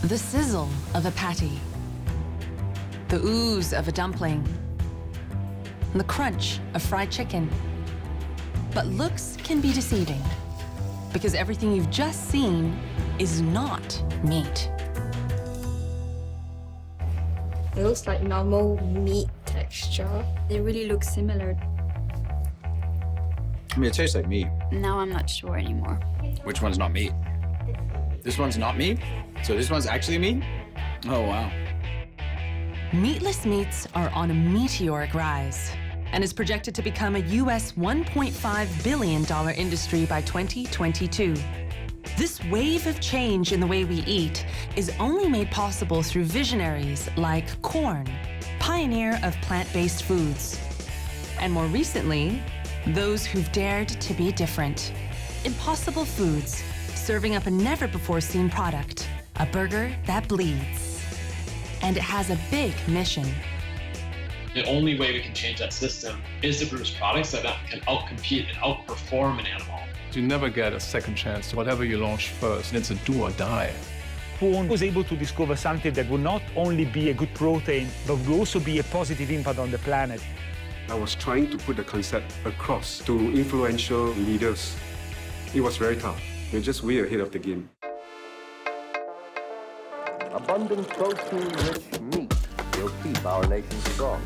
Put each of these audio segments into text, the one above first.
The sizzle of a patty, the ooze of a dumpling, and the crunch of fried chicken. But looks can be deceiving, because everything you've just seen is not meat. It looks like normal meat texture. They really look similar. I mean, it tastes like meat. Now I'm not sure anymore. Which one's not meat? This one's not meat? So this one's actually meat? Oh, wow. Meatless meats are on a meteoric rise and is projected to become a US $1.5 billion industry by 2022. This wave of change in the way we eat is only made possible through visionaries like Quorn, pioneer of plant-based foods. And more recently, those who've dared to be different. Impossible Foods, serving up a never-before-seen product, a burger that bleeds. And it has a big mission. The only way we can change that system is to produce products that can outcompete and outperform an animal. You never get a second chance. Whatever you launch first, it's a do or die. Quorn was able to discover something that would not only be a good protein, but would also be a positive impact on the planet. I was trying to put the concept across to influential leaders. It was very tough. We're just way ahead of the game. Abundant protein-rich meat will keep our nation strong.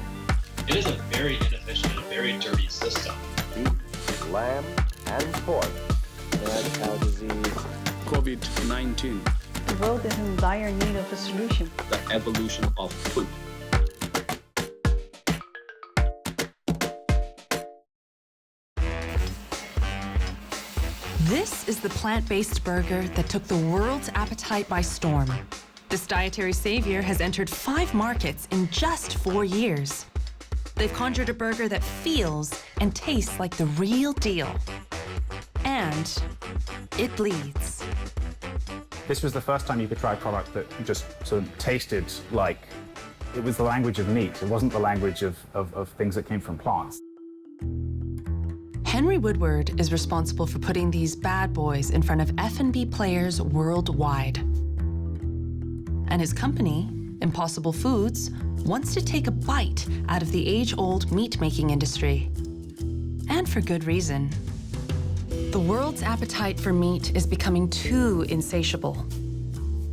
It is a very inefficient and very dirty system. Beef, lamb, and pork. Mad cow disease. COVID-19. The world is in dire need of a solution. The evolution of food. This is the plant-based burger that took the world's appetite by storm. This dietary savior has entered 5 markets in just 4 years. They've conjured a burger that feels and tastes like the real deal. And it bleeds. This was the first time you could try a product that just sort of tasted like it was the language of meat. It wasn't the language of things that came from plants. Henry Woodward is responsible for putting these bad boys in front of F&B players worldwide. And his company, Impossible Foods, wants to take a bite out of the age-old meat-making industry. And for good reason. The world's appetite for meat is becoming too insatiable.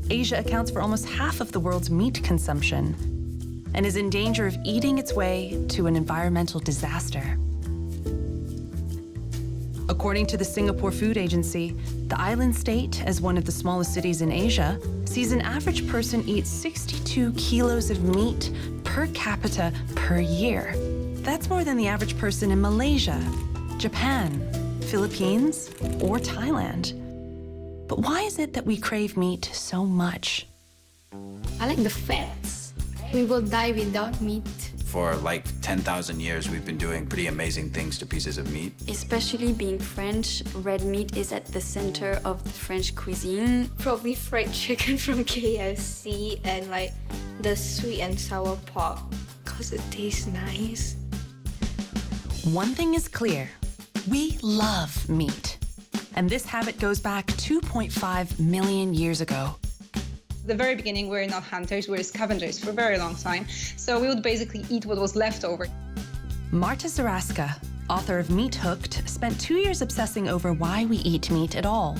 Asia accounts for almost half of the world's meat consumption and is in danger of eating its way to an environmental disaster. According to the Singapore Food Agency, the island state, as one of the smallest cities in Asia, sees an average person eat 62 kilos of meat per capita per year. That's more than the average person in Malaysia, Japan, Philippines, or Thailand. But why is it that we crave meat so much? I like the fats. We will die without meat. For like 10,000 years, we've been doing pretty amazing things to pieces of meat. Especially being French, red meat is at the center of the French cuisine. Probably fried chicken from KFC and like the sweet and sour pork, because it tastes nice. One thing is clear. We love meat. And this habit goes back 2.5 million years ago. At the very beginning, we're not hunters, we're scavengers for a very long time. So we would basically eat what was left over. Marta Zaraska, author of Meat Hooked, spent 2 years obsessing over why we eat meat at all.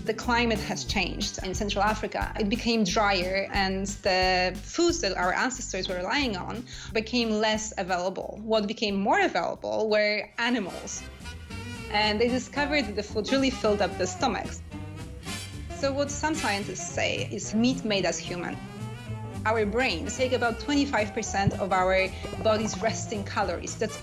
The climate has changed in Central Africa. It became drier, and the foods that our ancestors were relying on became less available. What became more available were animals. And they discovered that the food really filled up the stomachs. So what some scientists say is meat made us human. Our brains take about 25% of our body's resting calories. That's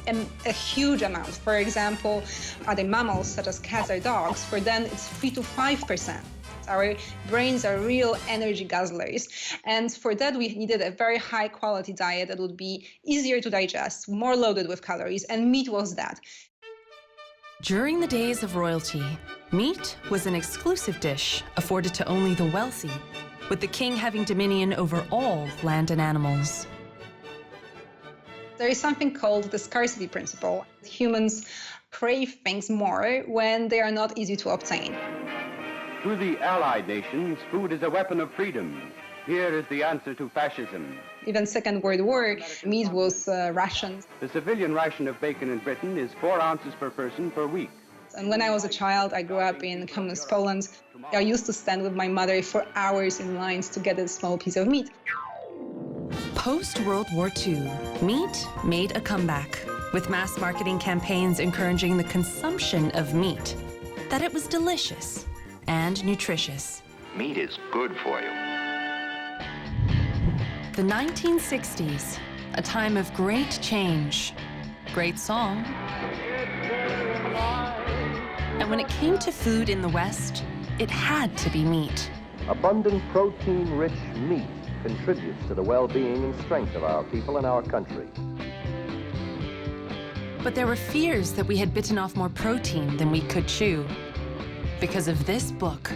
a huge amount. For example, other mammals, such as cats or dogs, for them it's 3 to 5%. Our brains are real energy guzzlers. And for that, we needed a very high quality diet that would be easier to digest, more loaded with calories, and meat was that. During the days of royalty, meat was an exclusive dish afforded to only the wealthy, with the king having dominion over all land and animals. There is something called the scarcity principle. Humans crave things more when they are not easy to obtain. To the Allied nations, food is a weapon of freedom. Here is the answer to fascism. Even Second World War, meat was rationed. The civilian ration of bacon in Britain is 4 ounces per person per week. And when I was a child, I grew up in communist Poland. I used to stand with my mother for hours in lines to get a small piece of meat. Post-World War II, meat made a comeback, with mass marketing campaigns encouraging the consumption of meat, that it was delicious and nutritious. Meat is good for you. The 1960s, a time of great change, great song. And when it came to food in the West, it had to be meat. Abundant protein-rich meat contributes to the well-being and strength of our people and our country. But there were fears that we had bitten off more protein than we could chew because of this book.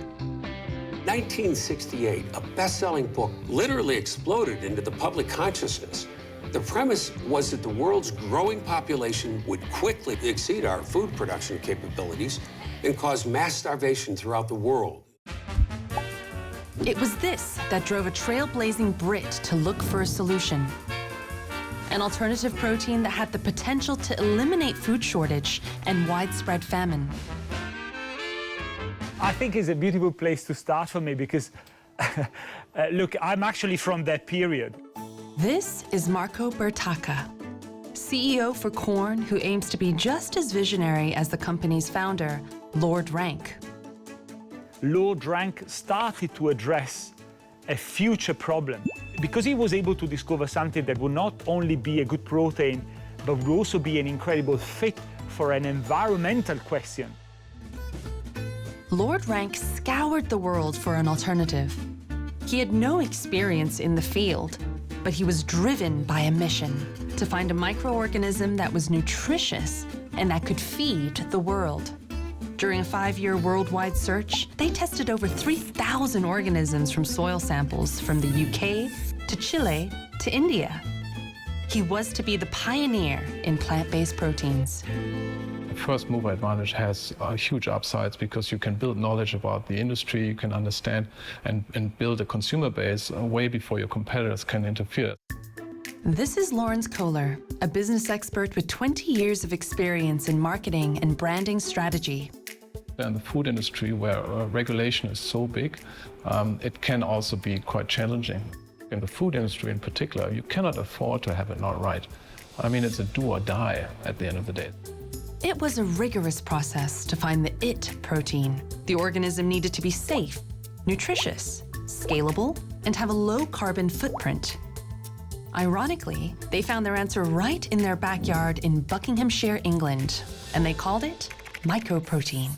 1968, a best-selling book, literally exploded into the public consciousness. The premise was that the world's growing population would quickly exceed our food production capabilities and cause mass starvation throughout the world. It was this that drove a trailblazing Brit to look for a solution. An alternative protein that had the potential to eliminate food shortage and widespread famine. I think it's a beautiful place to start for me because, look, I'm actually from that period. This is Marco Bertacca, CEO for Quorn, who aims to be just as visionary as the company's founder, Lord Rank. Lord Rank started to address a future problem because he was able to discover something that would not only be a good protein, but would also be an incredible fit for an environmental question. Lord Rank scoured the world for an alternative. He had no experience in the field, but he was driven by a mission to find a microorganism that was nutritious and that could feed the world. During a 5-year worldwide search, they tested over 3,000 organisms from soil samples from the UK to Chile to India. He was to be the pioneer in plant-based proteins. First mover advantage has huge upsides because you can build knowledge about the industry, you can understand and build a consumer base way before your competitors can interfere. This is Lawrence Kohler, a business expert with 20 years of experience in marketing and branding strategy. In the food industry, where regulation is so big, it can also be quite challenging. In the food industry in particular, you cannot afford to have it not right. I mean, it's a do or die at the end of the day. It was a rigorous process to find the IT protein. The organism needed to be safe, nutritious, scalable, and have a low carbon footprint. Ironically, they found their answer right in their backyard in Buckinghamshire, England, and they called it Mycoprotein.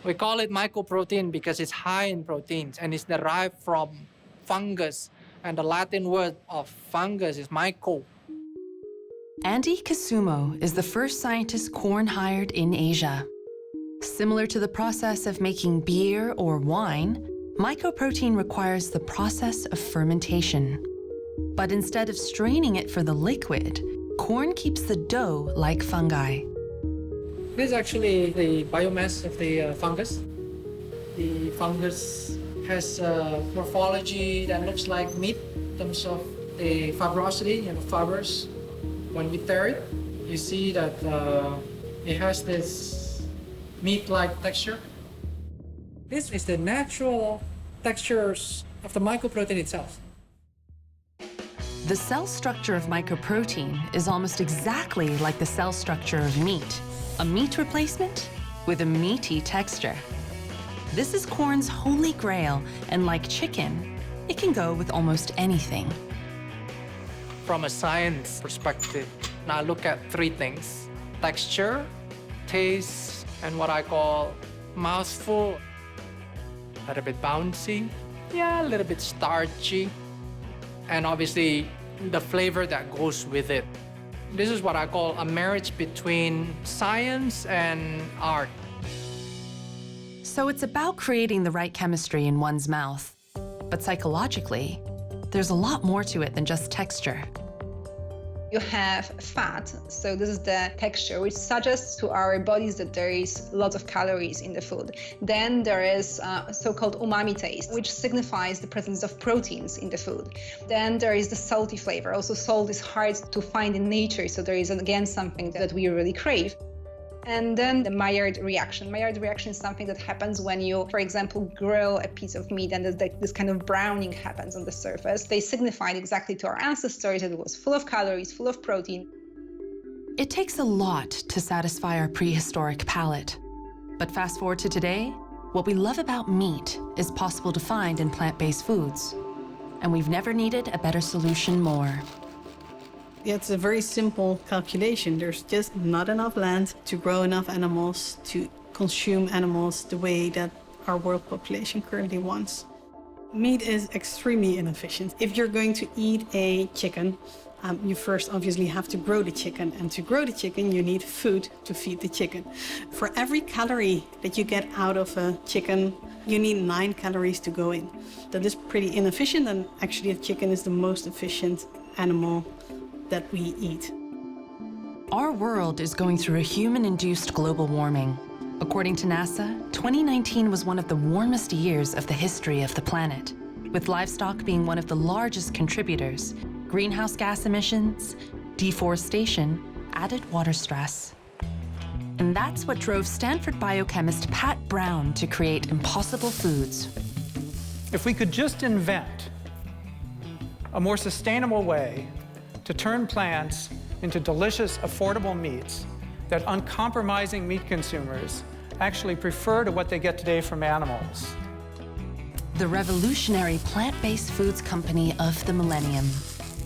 We call it mycoprotein because it's high in proteins and it's derived from fungus, and the Latin word of fungus is myco. Andy Kasumo is the first scientist Quorn hired in Asia. Similar to the process of making beer or wine, mycoprotein requires the process of fermentation. But instead of straining it for the liquid, Quorn keeps the dough like fungi. This is actually the biomass of the fungus. The fungus has a morphology that looks like meat in terms of the fibrosity, fibers. When we tear it, you see that it has this meat-like texture. This is the natural textures of the mycoprotein itself. The cell structure of mycoprotein is almost exactly like the cell structure of meat, a meat replacement with a meaty texture. This is Quorn's holy grail, and like chicken, it can go with almost anything. From a science perspective, I look at 3 things: texture, taste, and what I call mouthful. A little bit bouncy, a little bit starchy, and obviously the flavor that goes with it. This is what I call a marriage between science and art. So it's about creating the right chemistry in one's mouth. But psychologically, there's a lot more to it than just texture. You have fat, so this is the texture, which suggests to our bodies that there is lots of calories in the food. Then there is so-called umami taste, which signifies the presence of proteins in the food. Then there is the salty flavor. Also, salt is hard to find in nature, so there is, again, something that we really crave. And then the Maillard reaction. Maillard reaction is something that happens when you, for example, grill a piece of meat and this kind of browning happens on the surface. They signified exactly to our ancestors that it was full of calories, full of protein. It takes a lot to satisfy our prehistoric palate. But fast forward to today, what we love about meat is possible to find in plant-based foods. And we've never needed a better solution more. It's a very simple calculation. There's just not enough land to grow enough animals, to consume animals the way that our world population currently wants. Meat is extremely inefficient. If you're going to eat a chicken, you first obviously have to grow the chicken. And to grow the chicken, you need food to feed the chicken. For every calorie that you get out of a chicken, you need 9 calories to go in. That is pretty inefficient, and actually a chicken is the most efficient animal that we eat. Our world is going through a human-induced global warming. According to NASA, 2019 was one of the warmest years of the history of the planet, with livestock being one of the largest contributors. Greenhouse gas emissions, deforestation, added water stress. And that's what drove Stanford biochemist Pat Brown to create Impossible Foods. If we could just invent a more sustainable way to turn plants into delicious, affordable meats that uncompromising meat consumers actually prefer to what they get today from animals. The revolutionary plant-based foods company of the millennium.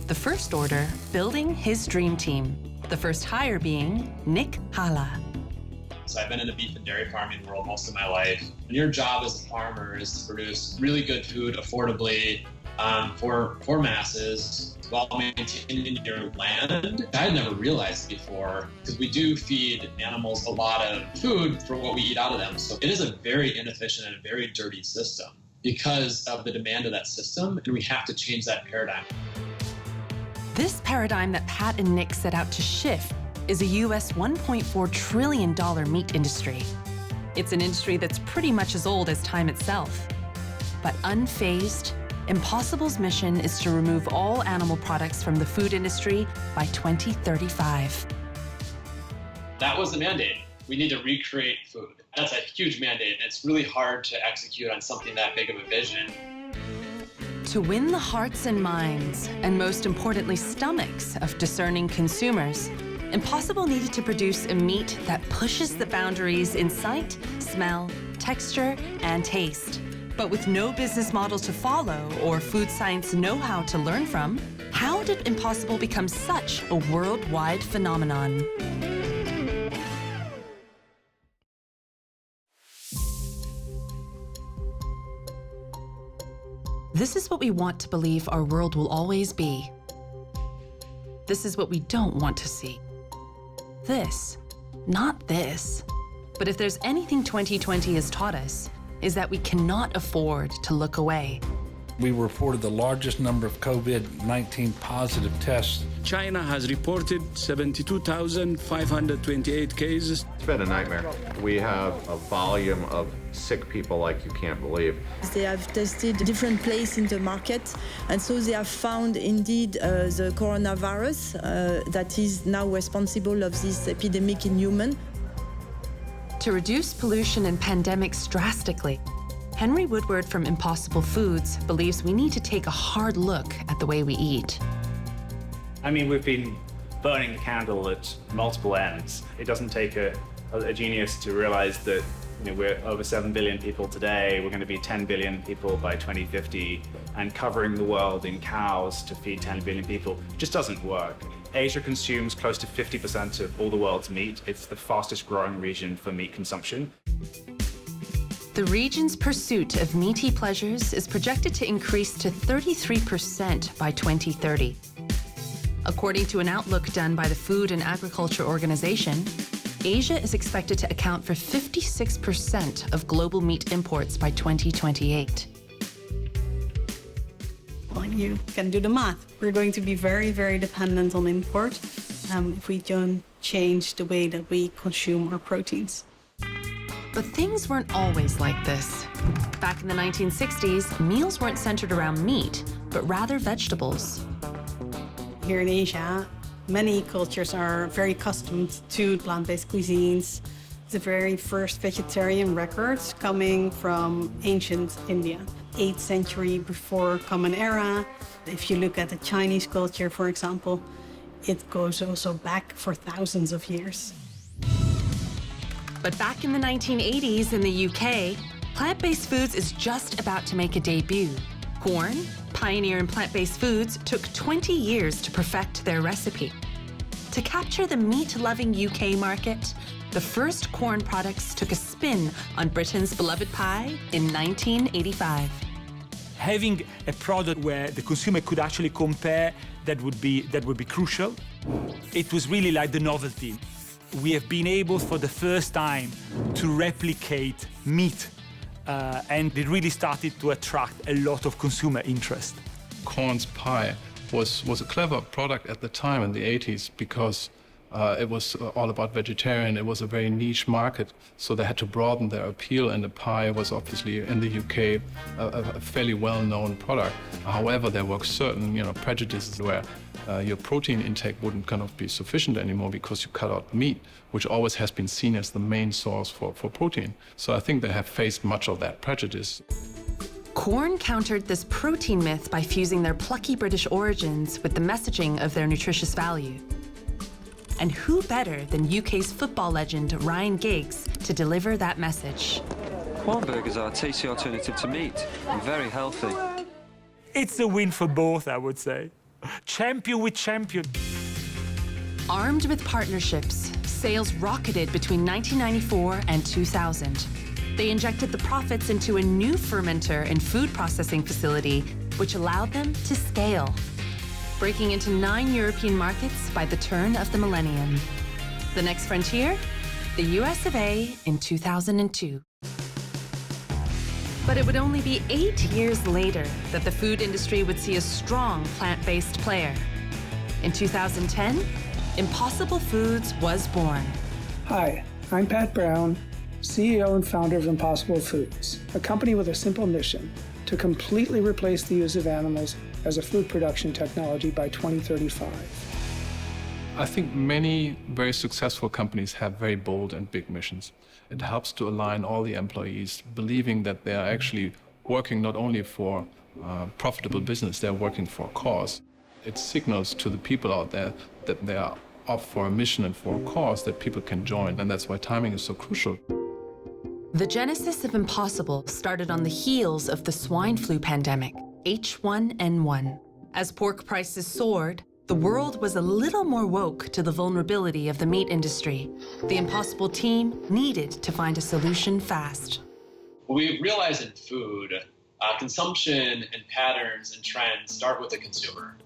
The first order, building his dream team. The first hire being Nick Hala. So I've been in the beef and dairy farming world most of my life. And your job as a farmer is to produce really good food affordably for masses while maintaining your land. I had never realized before, because we do feed animals a lot of food for what we eat out of them. So it is a very inefficient and a very dirty system because of the demand of that system, and we have to change that paradigm. This paradigm that Pat and Nick set out to shift is a US $1.4 trillion meat industry. It's an industry that's pretty much as old as time itself. But unfazed, Impossible's mission is to remove all animal products from the food industry by 2035. That was the mandate. We need to recreate food. That's a huge mandate, and it's really hard to execute on something that big of a vision. To win the hearts and minds, and most importantly, stomachs of discerning consumers, Impossible needed to produce a meat that pushes the boundaries in sight, smell, texture, and taste. But with no business model to follow or food science know-how to learn from, how did Impossible become such a worldwide phenomenon? This is what we want to believe our world will always be. This is what we don't want to see. This, not this. But if there's anything 2020 has taught us, is that we cannot afford to look away. We reported the largest number of COVID-19 positive tests. China has reported 72,528 cases. It's been a nightmare. We have a volume of sick people like you can't believe. They have tested different places in the market, and so they have found indeed the coronavirus that is now responsible of this epidemic in humans. To reduce pollution and pandemics drastically, Henry Woodward from Impossible Foods believes we need to take a hard look at the way we eat. I mean, we've been burning the candle at multiple ends. It doesn't take a genius to realize that we're over 7 billion people today. We're going to be 10 billion people by 2050, and covering the world in cows to feed 10 billion people just doesn't work. Asia consumes close to 50% of all the world's meat. It's the fastest growing region for meat consumption. The region's pursuit of meaty pleasures is projected to increase to 33% by 2030. According to an outlook done by the Food and Agriculture Organization, Asia is expected to account for 56% of global meat imports by 2028. Well, you can do the math. We're going to be very, very dependent on import if we don't change the way that we consume our proteins. But things weren't always like this. Back in the 1960s, meals weren't centered around meat, but rather vegetables. Here in Asia, many cultures are very accustomed to plant-based cuisines. The very first vegetarian records coming from ancient India, 8th century before Common Era. If you look at the Chinese culture, for example, it goes also back for thousands of years. But back in the 1980s in the UK, plant-based foods is just about to make a debut. Quorn, pioneer in plant-based foods, took 20 years to perfect their recipe. To capture the meat-loving UK market, the first Quorn products took a spin on Britain's beloved pie in 1985. Having a product where the consumer could actually compare, that would be crucial. It was really like the novelty. We have been able for the first time to replicate meat, and it really started to attract a lot of consumer interest. Quorn's pie was a clever product at the time in the 80s because it was all about vegetarian. It was a very niche market, so they had to broaden their appeal, and the pie was obviously in the UK a fairly well-known product. However, there were certain prejudices where your protein intake wouldn't kind of be sufficient anymore because you cut out meat, which always has been seen as the main source for protein. So I think they have faced much of that prejudice. Quorn countered this protein myth by fusing their plucky British origins with the messaging of their nutritious value. And who better than UK's football legend Ryan Giggs to deliver that message? Quorn burgers are a tasty alternative to meat and very healthy. It's a win for both, I would say. Champion with champion. Armed with partnerships, sales rocketed between 1994 and 2000. They injected the profits into a new fermenter and food processing facility, which allowed them to scale, breaking into 9 European markets by the turn of the millennium. The next frontier? The US of A in 2002. But it would only be 8 years later that the food industry would see a strong plant-based player. In 2010, Impossible Foods was born. Hi, I'm Pat Brown, CEO and founder of Impossible Foods, a company with a simple mission: to completely replace the use of animals as a food production technology by 2035. I think many very successful companies have very bold and big missions. It helps to align all the employees, believing that they are actually working not only for profitable business, they're working for a cause. It signals to the people out there that they are up for a mission and for a cause that people can join, and that's why timing is so crucial. The genesis of Impossible started on the heels of the swine flu pandemic, H1N1. As pork prices soared, the world was a little more woke to the vulnerability of the meat industry. The Impossible team needed to find a solution fast. We realize in food, consumption and patterns and trends start with the consumer.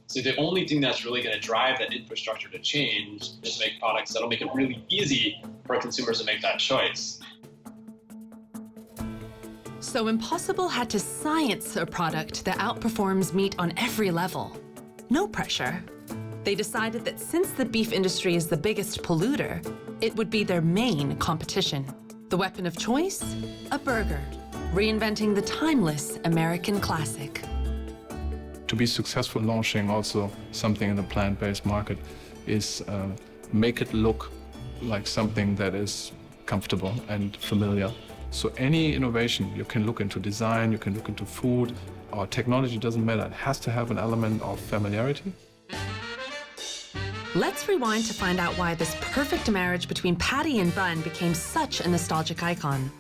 So the only thing that's really going to drive that infrastructure to change is to make products that'll make it really easy for consumers to make that choice. So Impossible had to science a product that outperforms meat on every level. No pressure. They decided that since the beef industry is the biggest polluter, it would be their main competition. The weapon of choice? A burger, reinventing the timeless American classic. To be successful launching also something in the plant-based market is make it look like something that is comfortable and familiar. So any innovation, you can look into design, you can look into food, or technology, doesn't matter. It has to have an element of familiarity. Let's rewind to find out why this perfect marriage between patty and bun became such a nostalgic icon.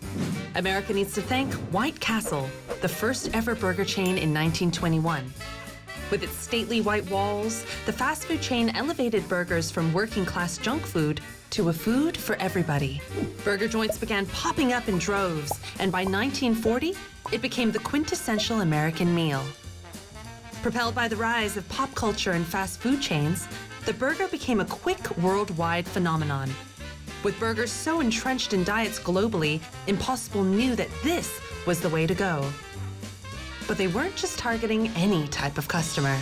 America needs to thank White Castle, the first ever burger chain in 1921. With its stately white walls, the fast food chain elevated burgers from working-class junk food to a food for everybody. Burger joints began popping up in droves, and by 1940, it became the quintessential American meal. Propelled by the rise of pop culture and fast food chains, the burger became a quick worldwide phenomenon. With burgers so entrenched in diets globally, Impossible knew that this was the way to go. But they weren't just targeting any type of customer.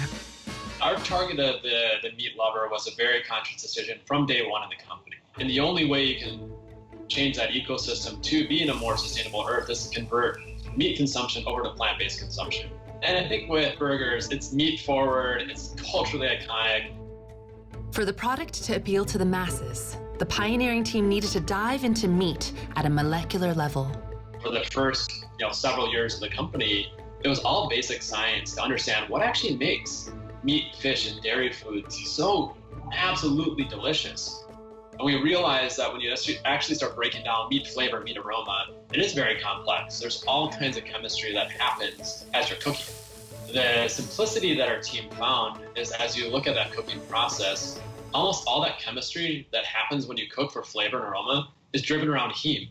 Our target of the meat lover was a very conscious decision from day one in the company. And the only way you can change that ecosystem to be in a more sustainable earth is to convert meat consumption over to plant-based consumption. And I think with burgers, it's meat forward, it's culturally iconic. For the product to appeal to the masses, the pioneering team needed to dive into meat at a molecular level. For the first several years of the company, it was all basic science to understand what actually makes meat, fish, and dairy foods so absolutely delicious. And we realized that when you actually start breaking down meat flavor, meat aroma, it is very complex. There's all kinds of chemistry that happens as you're cooking. The simplicity that our team found is as you look at that cooking process, almost all that chemistry that happens when you cook for flavor and aroma is driven around heme.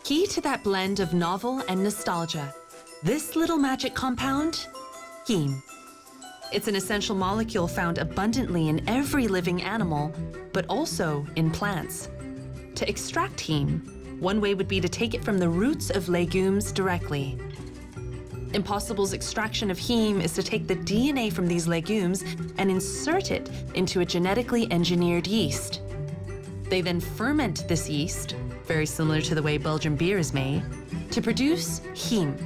Key to that blend of novel and nostalgia, this little magic compound, heme. It's an essential molecule found abundantly in every living animal, but also in plants. To extract heme, one way would be to take it from the roots of legumes directly. Impossible's extraction of heme is to take the DNA from these legumes and insert it into a genetically engineered yeast. They then ferment this yeast, very similar to the way Belgian beer is made, to produce heme.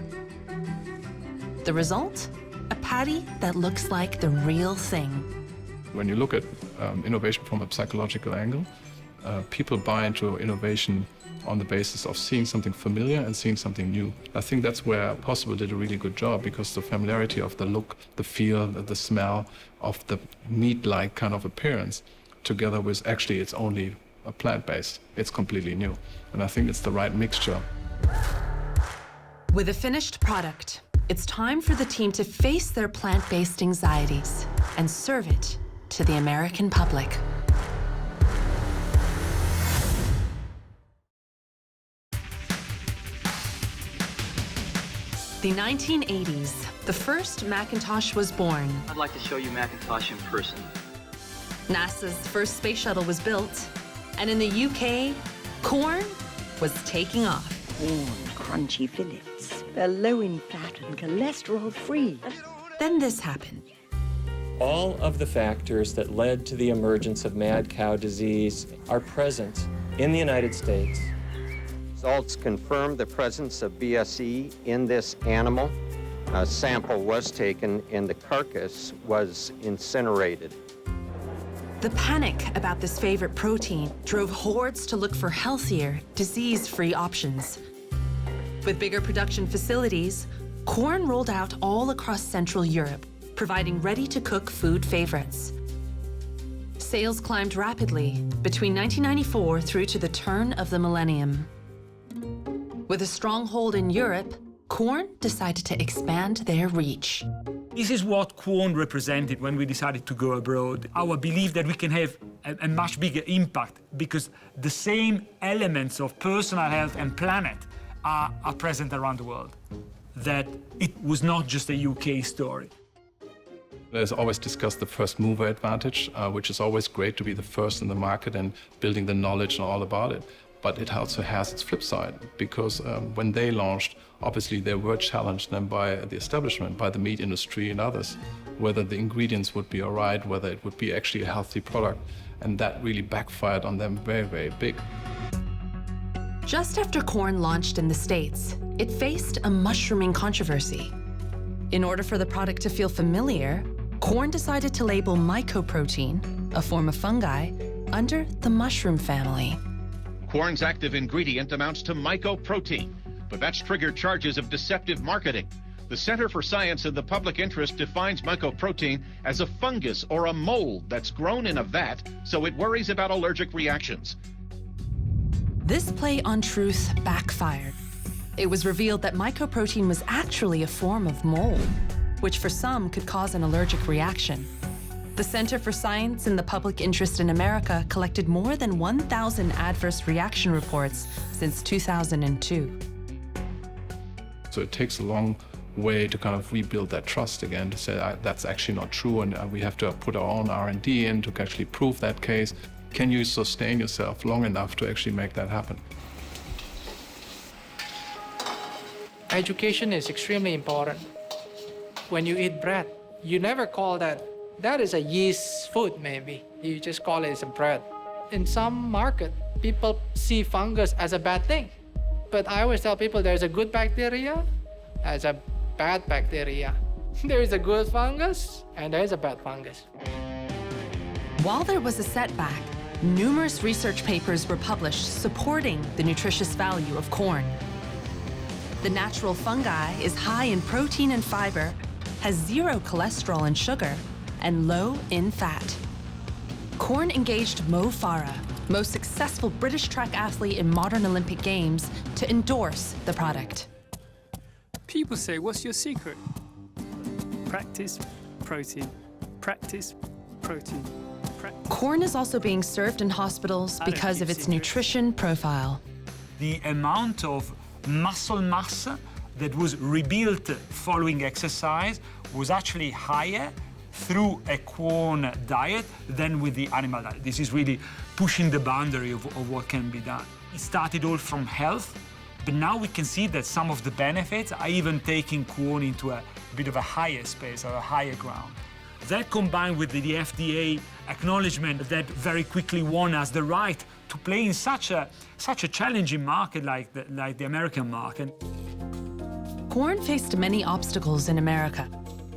The result? A patty that looks like the real thing. When you look at innovation from a psychological angle, people buy into innovation on the basis of seeing something familiar and seeing something new. I think that's where Possible did a really good job, because the familiarity of the look, the feel, the smell of the meat-like kind of appearance, together with actually it's only a plant-based, it's completely new. And I think it's the right mixture. With a finished product, it's time for the team to face their plant-based anxieties and serve it to the American public. The 1980s, the first Macintosh was born. I'd like to show you Macintosh in person. NASA's first space shuttle was built, and in the UK, Quorn was taking off. Crunchy fillets. They're low in fat and cholesterol-free. Then this happened. All of the factors that led to the emergence of mad cow disease are present in the United States. Results confirmed the presence of BSE in this animal. A sample was taken and the carcass was incinerated. The panic about this favorite protein drove hordes to look for healthier, disease-free options. With bigger production facilities, Quorn rolled out all across Central Europe, providing ready-to-cook food favorites. Sales climbed rapidly between 1994 through to the turn of the millennium. With a stronghold in Europe, Quorn decided to expand their reach. This is what Quorn represented when we decided to go abroad. Our belief that we can have a much bigger impact because the same elements of personal health and planet are present around the world. That it was not just a UK story. There's always discussed the first mover advantage, which is always great to be the first in the market and building the knowledge and all about it. But it also has its flip side, because when they launched, obviously they were challenged then by the establishment, by the meat industry and others, whether the ingredients would be all right, whether it would be actually a healthy product. And that really backfired on them very, very big. Just after Quorn launched in the States, it faced a mushrooming controversy. In order for the product to feel familiar, Quorn decided to label Mycoprotein, a form of fungi, under the mushroom family. Quorn's active ingredient amounts to mycoprotein, but that's triggered charges of deceptive marketing. The Center for Science and the Public Interest defines mycoprotein as a fungus or a mold that's grown in a vat, so it worries about allergic reactions. This play on truth backfired. It was revealed that mycoprotein was actually a form of mold, which for some could cause an allergic reaction. The Center for Science and the Public Interest in America collected more than 1,000 adverse reaction reports since 2002. So it takes a long way to kind of rebuild that trust again, to say that's actually not true, and we have to put our own R&D in to actually prove that case. Can you sustain yourself long enough to actually make that happen? Education is extremely important. When you eat bread, you never call that is a yeast food, maybe. You just call it as a bread. In some market, people see fungus as a bad thing. But I always tell people there's a good bacteria, there's a bad bacteria. There is a good fungus, and there is a bad fungus. While there was a setback, numerous research papers were published supporting the nutritious value of corn. The natural fungi is high in protein and fiber, has zero cholesterol and sugar, and low in fat. Quorn engaged Mo Farah, most successful British track athlete in modern Olympic Games, to endorse the product. People say, what's your secret? Practice, protein. Practice, protein. Practice. Quorn is also being served in hospitals because of its nutrition profile. The amount of muscle mass that was rebuilt following exercise was actually higher through a Quorn diet than with the animal diet. This is really pushing the boundary of what can be done. It started all from health, but now we can see that some of the benefits are even taking Quorn into a bit of a higher space or a higher ground. That combined with the FDA acknowledgement that very quickly won us the right to play in such a challenging market like the American market. Quorn faced many obstacles in America,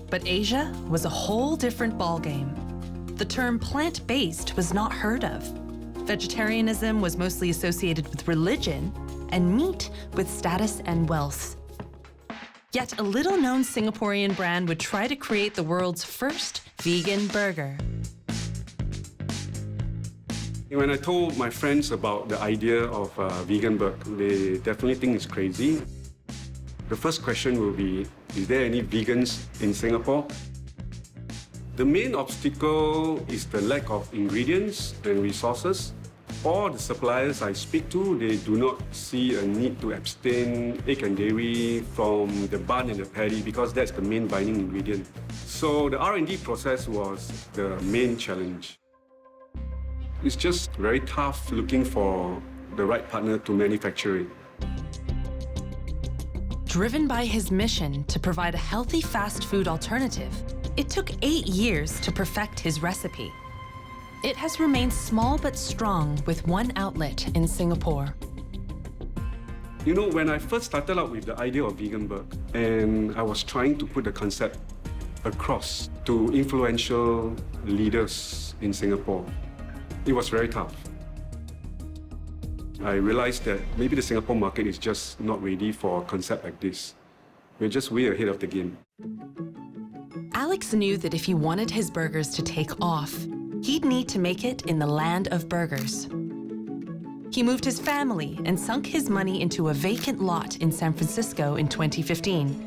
but Asia was a whole different ballgame. The term plant-based was not heard of. Vegetarianism was mostly associated with religion, and meat with status and wealth. Yet a little-known Singaporean brand would try to create the world's first vegan burger. When I told my friends about the idea of Veganburg, they definitely think it's crazy. The first question will be, is there any vegans in Singapore? The main obstacle is the lack of ingredients and resources. All the suppliers I speak to, they do not see a need to abstain egg and dairy from the bun and the patty because that's the main binding ingredient. So the R&D process was the main challenge. It's just very tough looking for the right partner to manufacture it. Driven by his mission to provide a healthy fast food alternative, it took 8 years to perfect his recipe. It has remained small but strong with one outlet in Singapore. You know, when I first started out with the idea of Veganburg, and I was trying to put the concept across to influential leaders in Singapore, it was very tough. I realized that maybe the Singapore market is just not ready for a concept like this. We're just way ahead of the game. Alex knew that if he wanted his burgers to take off, he'd need to make it in the land of burgers. He moved his family and sunk his money into a vacant lot in San Francisco in 2015.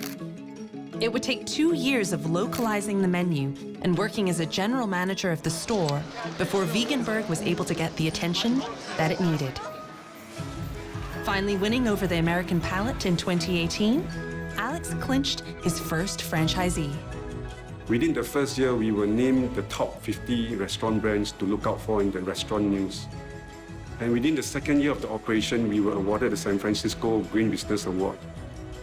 It would take 2 years of localizing the menu and working as a general manager of the store before Veganburg was able to get the attention that it needed. Finally winning over the American palate in 2018, Alex clinched his first franchisee. Within the first year, we were named the top 50 restaurant brands to look out for in the restaurant news. And within the second year of the operation, we were awarded the San Francisco Green Business Award.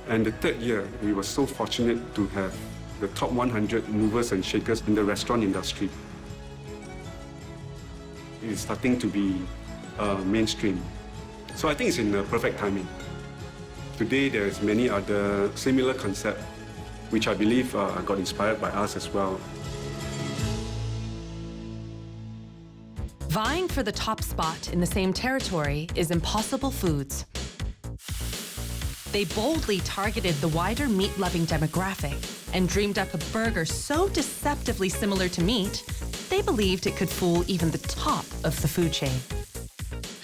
And the third year, we were so fortunate to have the top 100 movers and shakers in the restaurant industry. It is starting to be mainstream. So I think it's in the perfect timing. Today, there's many other similar concepts, which I believe got inspired by us as well. Vying for the top spot in the same territory is Impossible Foods. They boldly targeted the wider meat-loving demographic and dreamed up a burger so deceptively similar to meat, they believed it could fool even the top of the food chain.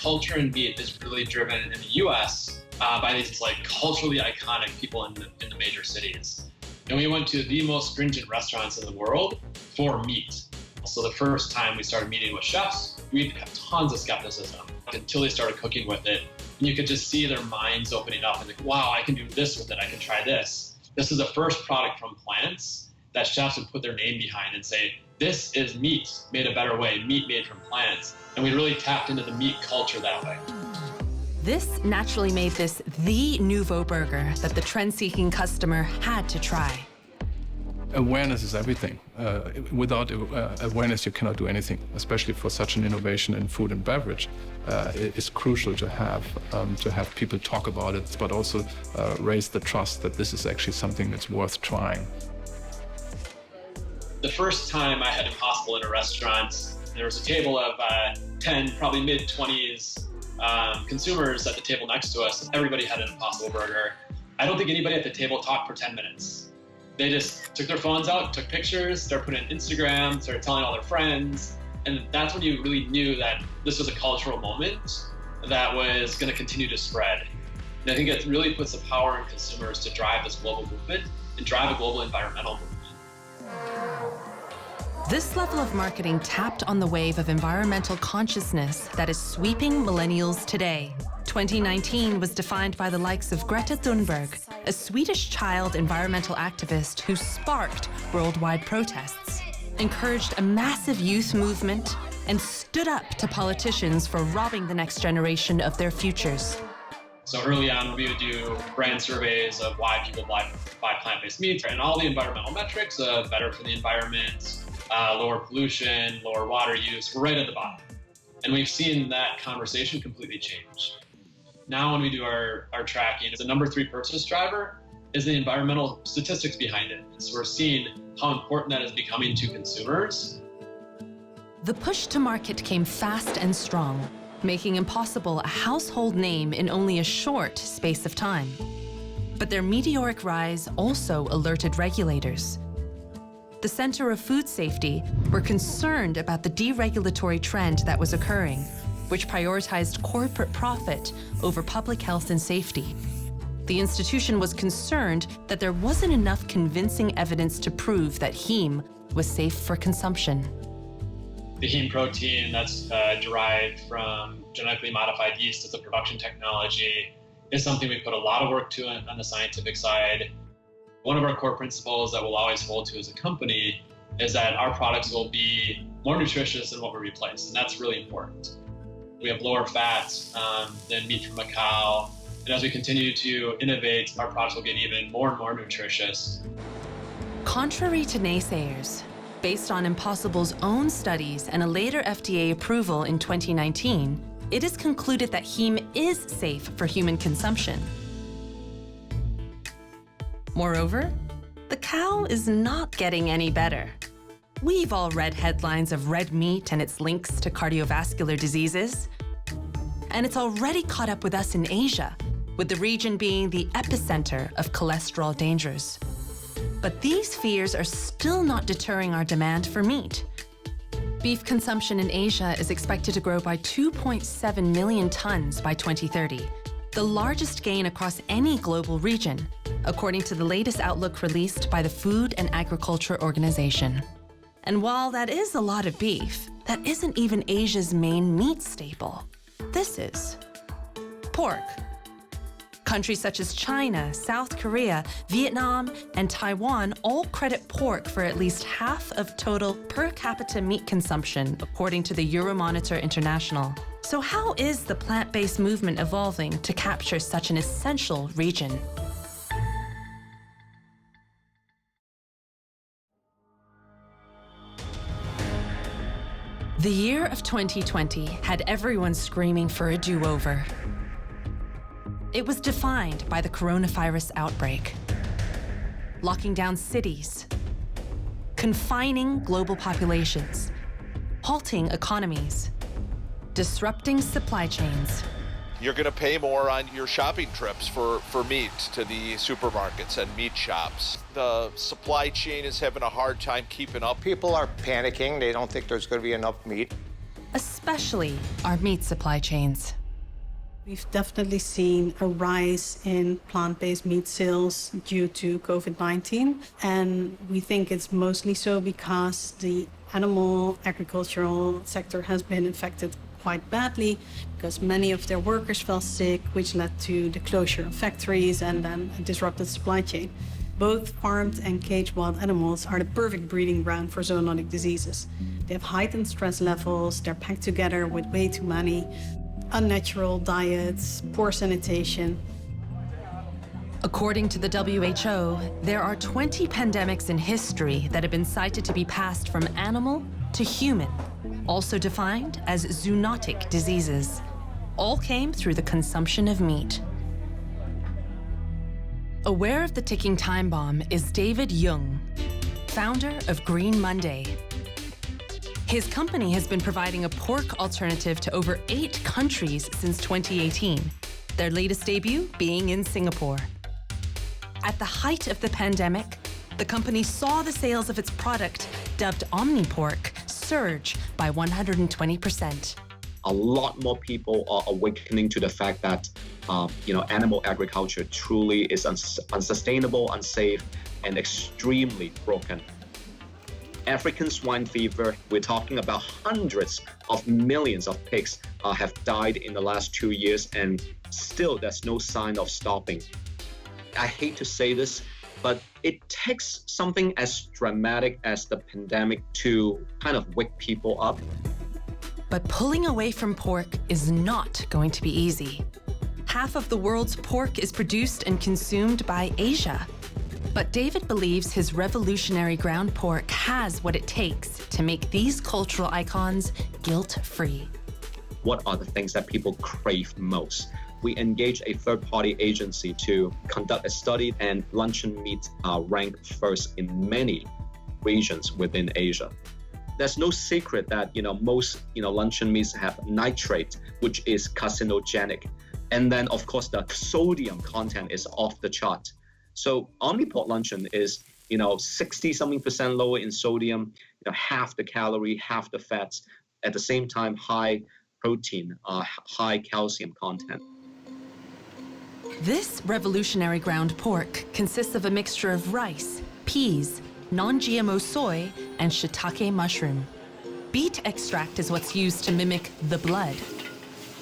Culture in meat is really driven in the US by these like culturally iconic people in the major cities. And we went to the most stringent restaurants in the world for meat. So the first time we started meeting with chefs, we had tons of skepticism until they started cooking with it. And you could just see their minds opening up and like, wow, I can do this with it, I can try this. This is the first product from plants that chefs would put their name behind and say, this is meat made a better way, meat made from plants. And we really tapped into the meat culture that way. This naturally made this the nouveau burger that the trend-seeking customer had to try. Awareness is everything. Without awareness, you cannot do anything, especially for such an innovation in food and beverage. It's crucial to have people talk about it, but also raise the trust that this is actually something that's worth trying. The first time I had Impossible in a restaurant, there was a table of 10, probably mid-20s consumers at the table next to us. Everybody had an Impossible burger. I don't think anybody at the table talked for 10 minutes. They just took their phones out, took pictures, started putting it on Instagram, started telling all their friends. And that's when you really knew that this was a cultural moment that was going to continue to spread. And I think it really puts the power in consumers to drive this global movement and drive a global environmental movement. This level of marketing tapped on the wave of environmental consciousness that is sweeping millennials today. 2019 was defined by the likes of Greta Thunberg, a Swedish child environmental activist who sparked worldwide protests, encouraged a massive youth movement, and stood up to politicians for robbing the next generation of their futures. So early on, we would do brand surveys of why people buy plant-based meats, and all the environmental metrics, better for the environment, lower pollution, lower water use, we're right at the bottom. And we've seen that conversation completely change. Now when we do our tracking, the number 3 purchase driver is the environmental statistics behind it. So we're seeing how important that is becoming to consumers. The push to market came fast and strong, making Impossible a household name in only a short space of time. But their meteoric rise also alerted regulators. The Center of Food Safety were concerned about the deregulatory trend that was occurring, which prioritized corporate profit over public health and safety. The institution was concerned that there wasn't enough convincing evidence to prove that heme was safe for consumption. The heme protein that's derived from genetically modified yeast as a production technology is something we put a lot of work to on the scientific side. One of our core principles that we'll always hold to as a company is that our products will be more nutritious than what we replace, and that's really important. We have lower fats than meat from a cow, and as we continue to innovate, our products will get even more and more nutritious. Contrary to naysayers, based on Impossible's own studies and a later FDA approval in 2019, it is concluded that heme is safe for human consumption. Moreover, the cow is not getting any better. We've all read headlines of red meat and its links to cardiovascular diseases. And it's already caught up with us in Asia, with the region being the epicenter of cholesterol dangers. But these fears are still not deterring our demand for meat. Beef consumption in Asia is expected to grow by 2.7 million tons by 2030, the largest gain across any global region, according to the latest outlook released by the Food and Agriculture Organization. And while that is a lot of beef, that isn't even Asia's main meat staple. This is pork. Countries such as China, South Korea, Vietnam, and Taiwan all credit pork for at least half of total per capita meat consumption, according to the Euromonitor International. So how is the plant-based movement evolving to capture such an essential region? The year of 2020 had everyone screaming for a do-over. It was defined by the coronavirus outbreak, locking down cities, confining global populations, halting economies, disrupting supply chains. You're going to pay more on your shopping trips for meat to the supermarkets and meat shops. The supply chain is having a hard time keeping up. People are panicking. They don't think there's going to be enough meat. Especially our meat supply chains. We've definitely seen a rise in plant-based meat sales due to COVID-19. And we think it's mostly so because the animal agricultural sector has been affected quite badly because many of their workers fell sick, which led to the closure of factories and then a disrupted supply chain. Both farmed and caged wild animals are the perfect breeding ground for zoonotic diseases. They have heightened stress levels, they're packed together with way too many. unnatural diets, poor sanitation. According to the WHO, there are 20 pandemics in history that have been cited to be passed from animal to human, also defined as zoonotic diseases. All came through the consumption of meat. Aware of the ticking time bomb is David Jung, founder of Green Monday. His company has been providing a pork alternative to over 8 countries since 2018, their latest debut being in Singapore. At the height of the pandemic, the company saw the sales of its product, dubbed OmniPork, surge by 120%. A lot more people are awakening to the fact that animal agriculture truly is unsustainable, unsafe, and extremely broken. African swine fever, we're talking about hundreds of millions of pigs have died in the last 2 years, and still there's no sign of stopping. I hate to say this, but it takes something as dramatic as the pandemic to kind of wake people up. But pulling away from pork is not going to be easy. Half of the world's pork is produced and consumed by Asia. But David believes his revolutionary ground pork has what it takes to make these cultural icons guilt-free. What are the things that people crave most? We engaged a third-party agency to conduct a study, and luncheon meat ranked first in many regions within Asia. There's no secret that most luncheon meats have nitrate, which is carcinogenic, and then of course the sodium content is off the chart. So OmniPork luncheon is 60-something% lower in sodium, half the calorie, half the fats, at the same time high protein, high calcium content. This revolutionary ground pork consists of a mixture of rice, peas, non-GMO soy, and shiitake mushroom. Beet extract is what's used to mimic the blood.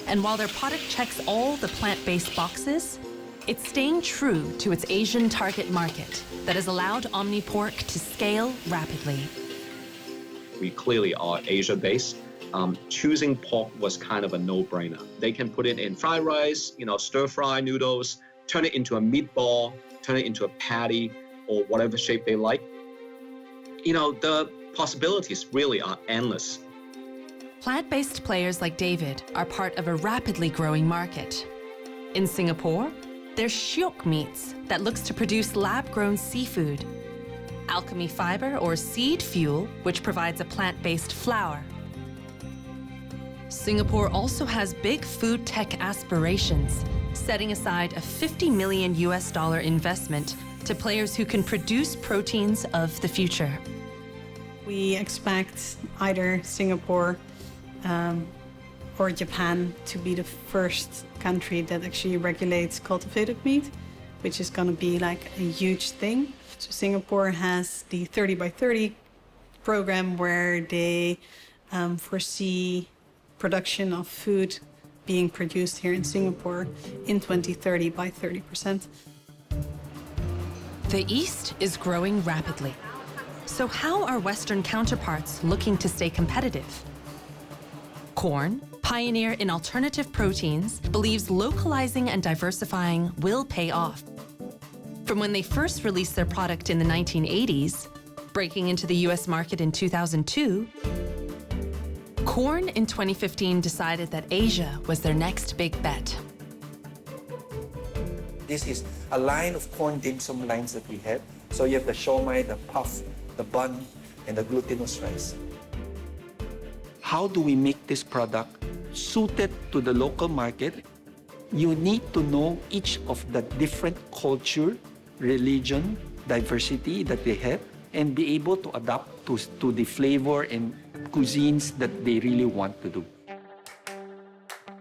And while their product checks all the plant-based boxes, it's staying true to its Asian target market that has allowed OmniPork to scale rapidly. We clearly are Asia-based. Choosing pork was kind of a no-brainer. They can put it in fried rice, stir-fry noodles, turn it into a meatball, turn it into a patty, or whatever shape they like. The possibilities really are endless. Plant-based players like David are part of a rapidly growing market. In Singapore, there's Shiok Meats that looks to produce lab-grown seafood, Alchemy Fiber or Seed Fuel, which provides a plant-based flour. Singapore also has big food tech aspirations, setting aside a $50 million investment to players who can produce proteins of the future. We expect either Singapore or Japan to be the first country that actually regulates cultivated meat, which is going to be like a huge thing. So Singapore has the 30 by 30 program where they foresee production of food being produced here in Singapore in 2030 by 30%. The East is growing rapidly. So how are Western counterparts looking to stay competitive? Quorn, pioneer in alternative proteins, believes localizing and diversifying will pay off. From when they first released their product in the 1980s, breaking into the US market in 2002, Quorn in 2015 decided that Asia was their next big bet. This is a line of corn dim sum lines that we have. So you have the siomai, the puff, the bun, and the glutinous rice. How do we make this product suited to the local market? You need to know each of the different culture, religion, diversity that they have, and be able to adapt to the flavor and cuisines that they really want to do.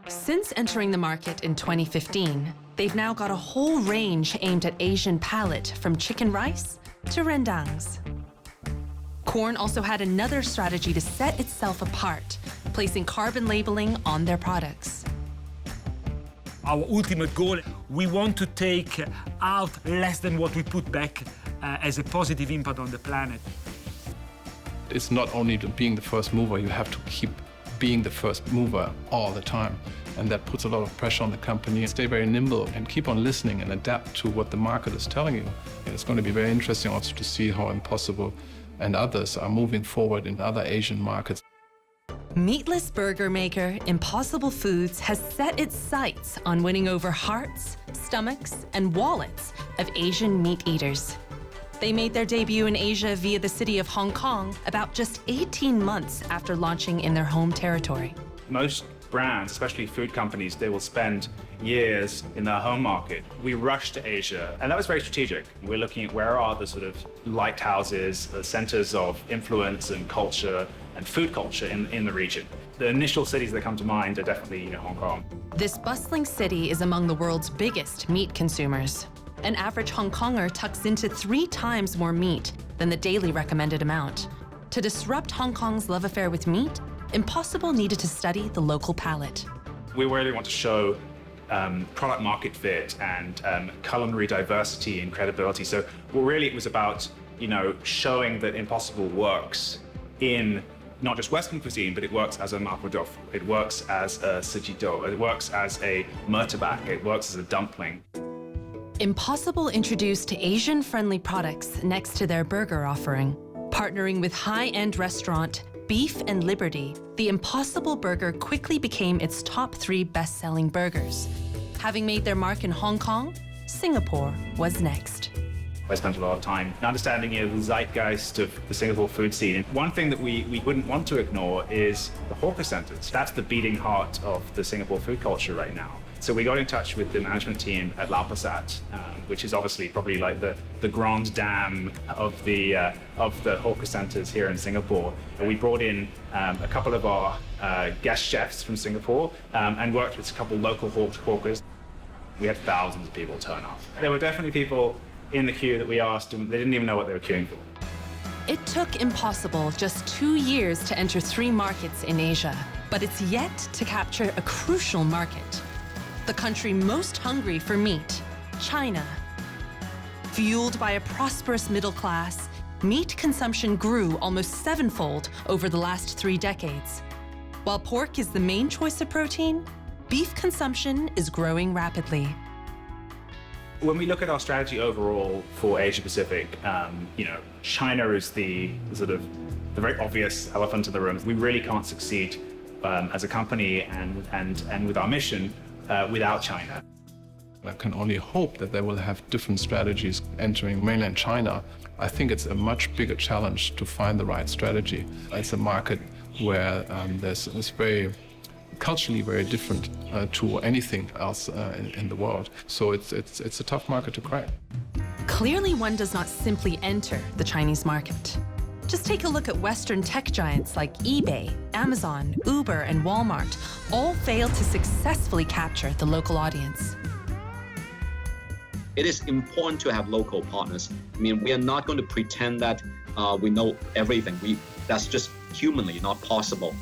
Since entering the market in 2015, they've now got a whole range aimed at Asian palate, from chicken rice to rendangs. Quorn also had another strategy to set itself apart, placing carbon labeling on their products. Our ultimate goal, we want to take out less than what we put back as a positive impact on the planet. It's not only being the first mover, you have to keep being the first mover all the time. And that puts a lot of pressure on the company. Stay very nimble and keep on listening and adapt to what the market is telling you. And it's going to be very interesting also to see how Impossible and others are moving forward in other Asian markets. Meatless burger maker Impossible Foods has set its sights on winning over hearts, stomachs, and wallets of Asian meat eaters. They made their debut in Asia via the city of Hong Kong about just 18 months after launching in their home territory. Most brands, especially food companies, they will spend years in their home market. We rushed to Asia, and that was very strategic. We're looking at where are the sort of lighthouses, the centers of influence and culture and food culture in the region. The initial cities that come to mind are definitely Hong Kong. This bustling city is among the world's biggest meat consumers. An average Hong Konger tucks into 3 times more meat than the daily recommended amount. To disrupt Hong Kong's love affair with meat, Impossible needed to study the local palate. We really want to show product market fit and culinary diversity and credibility. So really it was about, showing that Impossible works in not just Western cuisine, but it works as a mapo tofu, it works as a sujito, it works as a murtabak, it works as a dumpling. Impossible introduced Asian-friendly products next to their burger offering. Partnering with high-end restaurant Beef and Liberty, the Impossible Burger quickly became its top 3 best-selling burgers. Having made their mark in Hong Kong, Singapore was next. I spent a lot of time understanding the zeitgeist of the Singapore food scene. One thing that we wouldn't want to ignore is the hawker centers. That's the beating heart of the Singapore food culture right now. So we got in touch with the management team at Lau Pa Sat, which is obviously probably like the grand dam of the hawker centers here in Singapore. We brought in a couple of our guest chefs from Singapore and worked with a couple local hawkers. We had thousands of people turn up. There were definitely people in the queue that we asked, and they didn't even know what they were queuing for. It took Impossible just 2 years to enter 3 markets in Asia, but it's yet to capture a crucial market. The country most hungry for meat, China. Fueled by a prosperous middle class, meat consumption grew almost 7-fold over the last 3 decades. While pork is the main choice of protein, beef consumption is growing rapidly. When we look at our strategy overall for Asia Pacific, China is the very obvious elephant in the room. We really can't succeed as a company and with our mission without China. I can only hope that they will have different strategies entering mainland China. I think it's a much bigger challenge to find the right strategy. It's a market where it's very culturally very different to anything else in the world. So it's a tough market to crack. Clearly, one does not simply enter the Chinese market. Just take a look at Western tech giants like eBay, Amazon, Uber, and Walmart all failed to successfully capture the local audience. It is important to have local partners. I mean, we are not going to pretend that we know everything. That's just humanly not possible.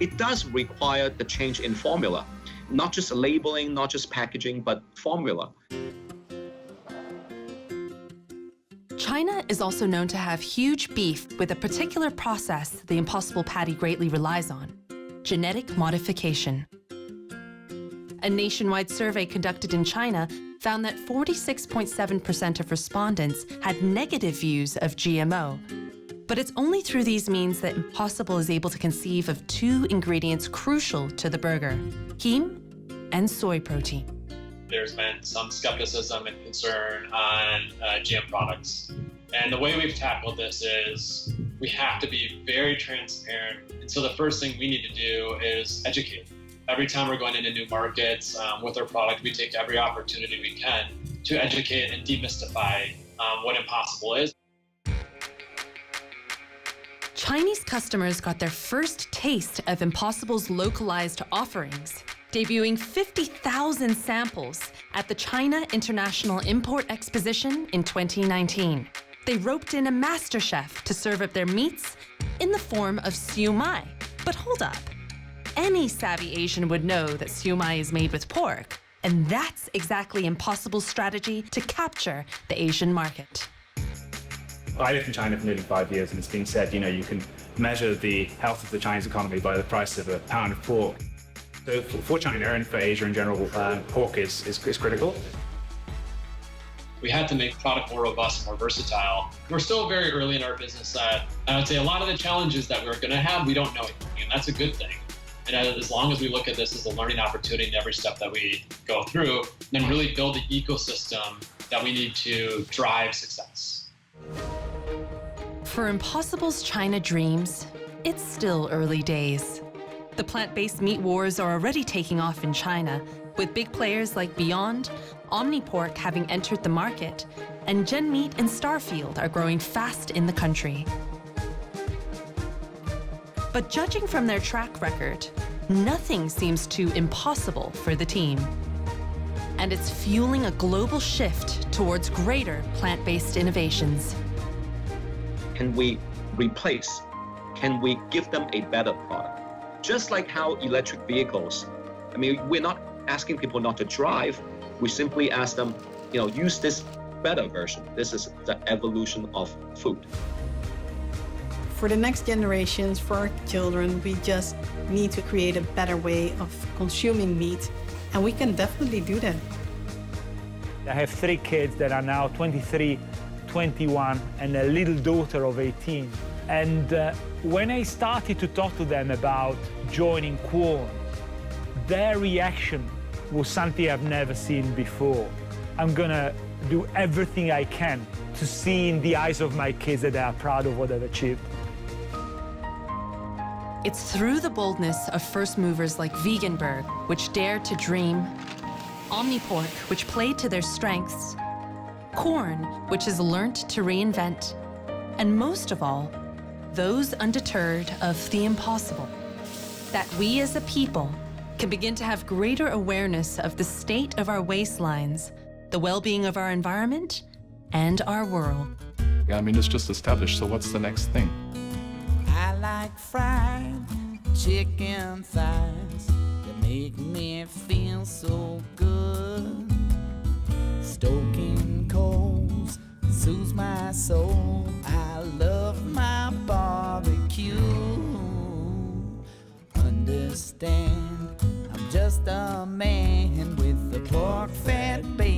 It does require the change in formula, not just labeling, not just packaging, but formula. China is also known to have huge beef with a particular process the Impossible patty greatly relies on: genetic modification. A nationwide survey conducted in China found that 46.7% of respondents had negative views of GMO. But it's only through these means that Impossible is able to conceive of 2 ingredients crucial to the burger: heme and soy protein. There's been some skepticism and concern on GM products. And the way we've tackled this is we have to be very transparent. And so the first thing we need to do is educate. Every time we're going into new markets with our product, we take every opportunity we can to educate and demystify what Impossible is. Chinese customers got their first taste of Impossible's localized offerings, debuting 50,000 samples at the China International Import Exposition in 2019. They roped in a master chef to serve up their meats in the form of siu mai. But hold up. Any savvy Asian would know that siu mai is made with pork, and that's exactly Impossible's strategy to capture the Asian market. I lived in China for nearly 5 years, and it's been said, you can measure the health of the Chinese economy by the price of a pound of pork. So for China and for Asia in general, pork is critical. We had to make product more robust and more versatile. We're still very early in our business. I would say a lot of the challenges that we're going to have, we don't know yet, and that's a good thing. And as long as we look at this as a learning opportunity in every step that we go through, then really build the ecosystem that we need to drive success. For Impossible's China dreams, it's still early days. The plant-based meat wars are already taking off in China, with big players like Beyond, OmniPork having entered the market, and Gen Meat and Starfield are growing fast in the country. But judging from their track record, nothing seems too impossible for the team. And it's fueling a global shift towards greater plant-based innovations. Can we replace? Can we give them a better product? Just like how electric vehicles, I mean, we're not asking people not to drive, we simply ask them, use this better version. This is the evolution of food. For the next generations, for our children, we just need to create a better way of consuming meat, and we can definitely do that. I have 3 kids that are now 23, 21, and a little daughter of 18. And when I started to talk to them about joining Quorn, their reaction was something I've never seen before. I'm gonna do everything I can to see in the eyes of my kids that they are proud of what they've achieved. It's through the boldness of first movers like Veganburg, which dared to dream, OmniPork, which played to their strengths, Quorn, which has learnt to reinvent, and most of all, those undeterred of the impossible, that we as a people can begin to have greater awareness of the state of our waistlines, the well-being of our environment, and our world. Yeah, I mean, it's just established, so what's the next thing? I like fried chicken thighs that make me feel so good. Stoking coals soothes my soul. I love my barbecue. Understand, I'm just a man with a pork fat baby.